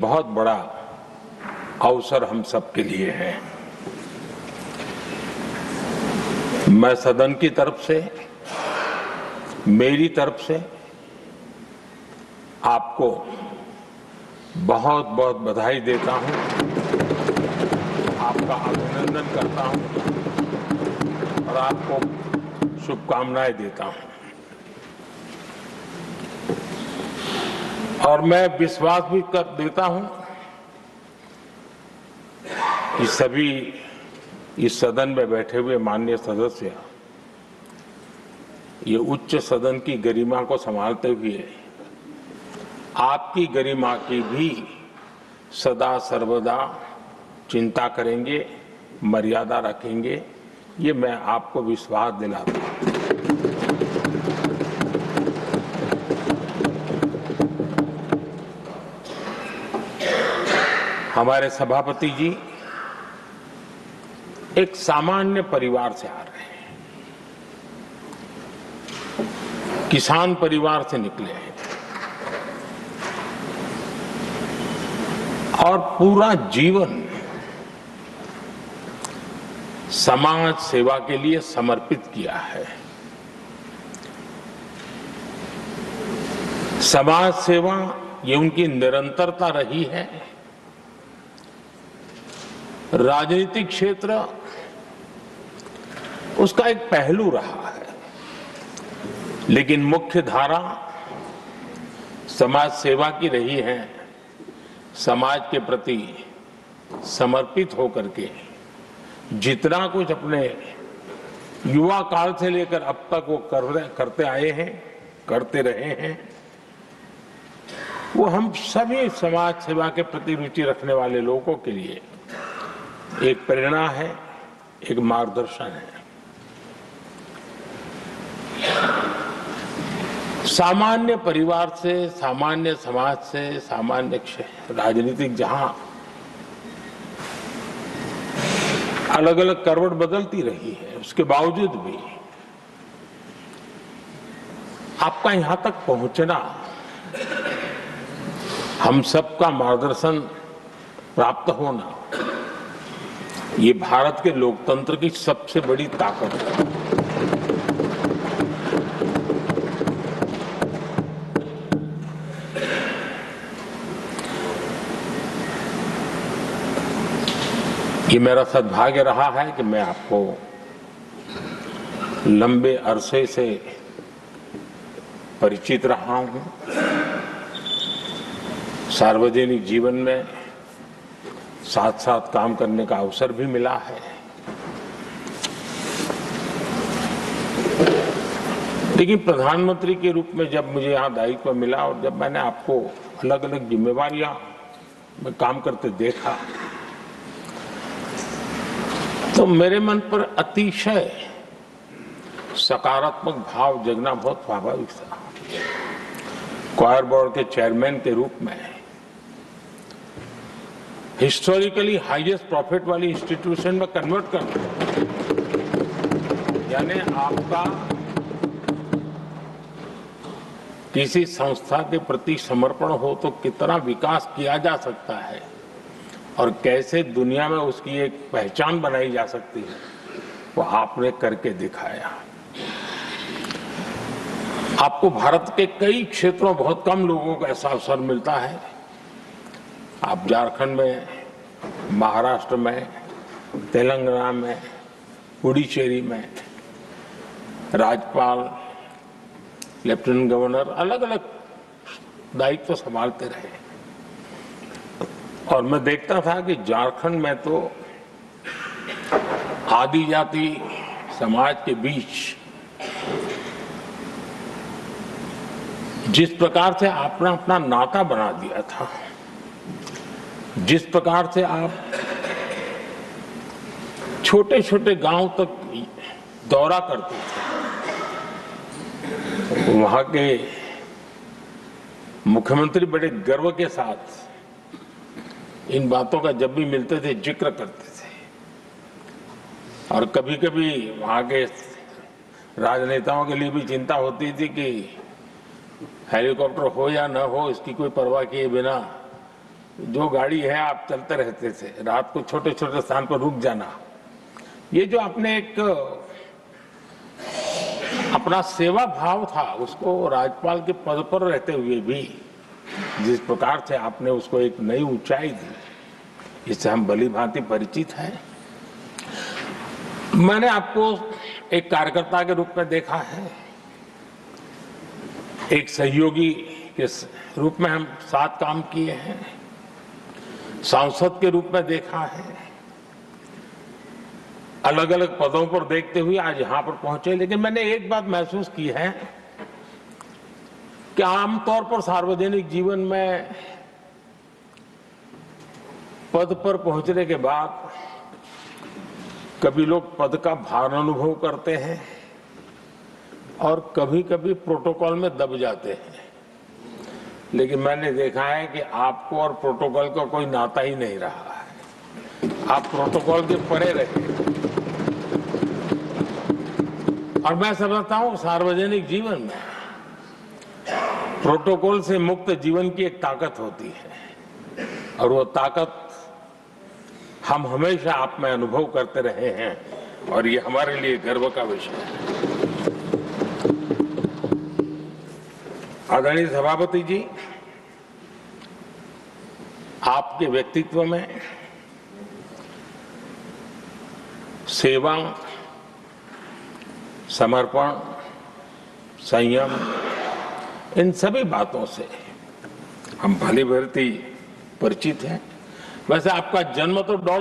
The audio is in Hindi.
बहुत बड़ा अवसर हम सबके लिए है। मैं सदन की तरफ से, मेरी तरफ से आपको बहुत बहुत बधाई देता हूं, आपका अभिनंदन करता हूं और आपको शुभकामनाएं देता हूं। और मैं विश्वास भी कर देता हूं कि सभी इस सदन में बैठे हुए माननीय सदस्य ये उच्च सदन की गरिमा को संभालते हुए आपकी गरिमा की भी सदा सर्वदा चिंता करेंगे, मर्यादा रखेंगे, ये मैं आपको विश्वास दिलाता हूं। हमारे सभापति जी एक सामान्य परिवार से आ रहे हैं, किसान परिवार से निकले हैं और पूरा जीवन समाज सेवा के लिए समर्पित किया है। समाज सेवा ये उनकी निरंतरता रही है। राजनीतिक क्षेत्र उसका एक पहलू रहा है, लेकिन मुख्य धारा समाज सेवा की रही है। समाज के प्रति समर्पित होकर के जितना कुछ अपने युवा काल से लेकर अब तक वो करते आए हैं, करते रहे हैं, वो हम सभी समाज सेवा के प्रति रुचि रखने वाले लोगों के लिए एक प्रेरणा है, एक मार्गदर्शन है। सामान्य परिवार से, सामान्य समाज से, सामान्य राजनीतिक जहां अलग अलग करवट बदलती रही है, उसके बावजूद भी आपका यहां तक पहुंचना, हम सबका मार्गदर्शन प्राप्त होना, ये भारत के लोकतंत्र की सबसे बड़ी ताकत है। ये मेरा सद्भाग्य रहा है कि मैं आपको लंबे अरसे से परिचित रहा हूं। सार्वजनिक जीवन में साथ साथ काम करने का अवसर भी मिला है। लेकिन प्रधानमंत्री के रूप में जब मुझे यहाँ दायित्व मिला और जब मैंने आपको अलग अलग जिम्मेवारियां में काम करते देखा, तो मेरे मन पर अतिशय सकारात्मक भाव जगना बहुत स्वाभाविक था। क्वायर बोर्ड के चेयरमैन के रूप में हिस्टोरिकली हाईएस्ट प्रॉफिट वाली इंस्टीट्यूशन में कन्वर्ट करना, यानी आपका किसी संस्था के प्रति समर्पण हो तो कितना विकास किया जा सकता है और कैसे दुनिया में उसकी एक पहचान बनाई जा सकती है, वो आपने करके दिखाया। आपको भारत के कई क्षेत्रों बहुत कम लोगों को ऐसा अवसर मिलता है। आप झारखंड में, महाराष्ट्र में, तेलंगाना में, पुडुचेरी में राज्यपाल, लेफ्टिनेंट गवर्नर अलग अलग दायित्व संभालते रहे और मैं देखता था कि झारखंड में तो आदिजाति समाज के बीच जिस प्रकार से आपने अपना नाता बना दिया था, जिस प्रकार से आप छोटे छोटे गांव तक दौरा करते थे, वहां के मुख्यमंत्री बड़े गर्व के साथ इन बातों का जब भी मिलते थे जिक्र करते थे और कभी कभी वहां के राजनेताओं के लिए भी चिंता होती थी कि हेलीकॉप्टर हो या न हो, इसकी कोई परवाह किए बिना जो गाड़ी है आप चलते रहते थे, रात को छोटे छोटे स्थान पर रुक जाना, ये जो आपने एक अपना सेवा भाव था उसको राज्यपाल के पद पर रहते हुए भी जिस प्रकार से आपने उसको एक नई ऊंचाई दी, इससे हम भली भांति परिचित हैं। मैंने आपको एक कार्यकर्ता के रूप में देखा है, एक सहयोगी के रूप में हम साथ काम किए हैं, सांसद के रूप में देखा है, अलग अलग पदों पर देखते हुए आज यहां पर पहुंचे। लेकिन मैंने एक बात महसूस की है कि आमतौर पर सार्वजनिक जीवन में पद पर पहुंचने के बाद कभी लोग पद का भार अनुभव करते हैं और कभी कभी प्रोटोकॉल में दब जाते हैं। लेकिन मैंने देखा है कि आपको और प्रोटोकॉल का कोई नाता ही नहीं रहा है, आप प्रोटोकॉल के परे रहे। और मैं समझता हूं सार्वजनिक जीवन में प्रोटोकॉल से मुक्त जीवन की एक ताकत होती है और वो ताकत हम हमेशा आप में अनुभव करते रहे हैं और ये हमारे लिए गर्व का विषय है। आदरणीय सभापति जी, आपके व्यक्तित्व में सेवा, समर्पण, संयम, इन सभी बातों से हम भली भांति परिचित हैं। वैसे आपका जन्म तो डॉलर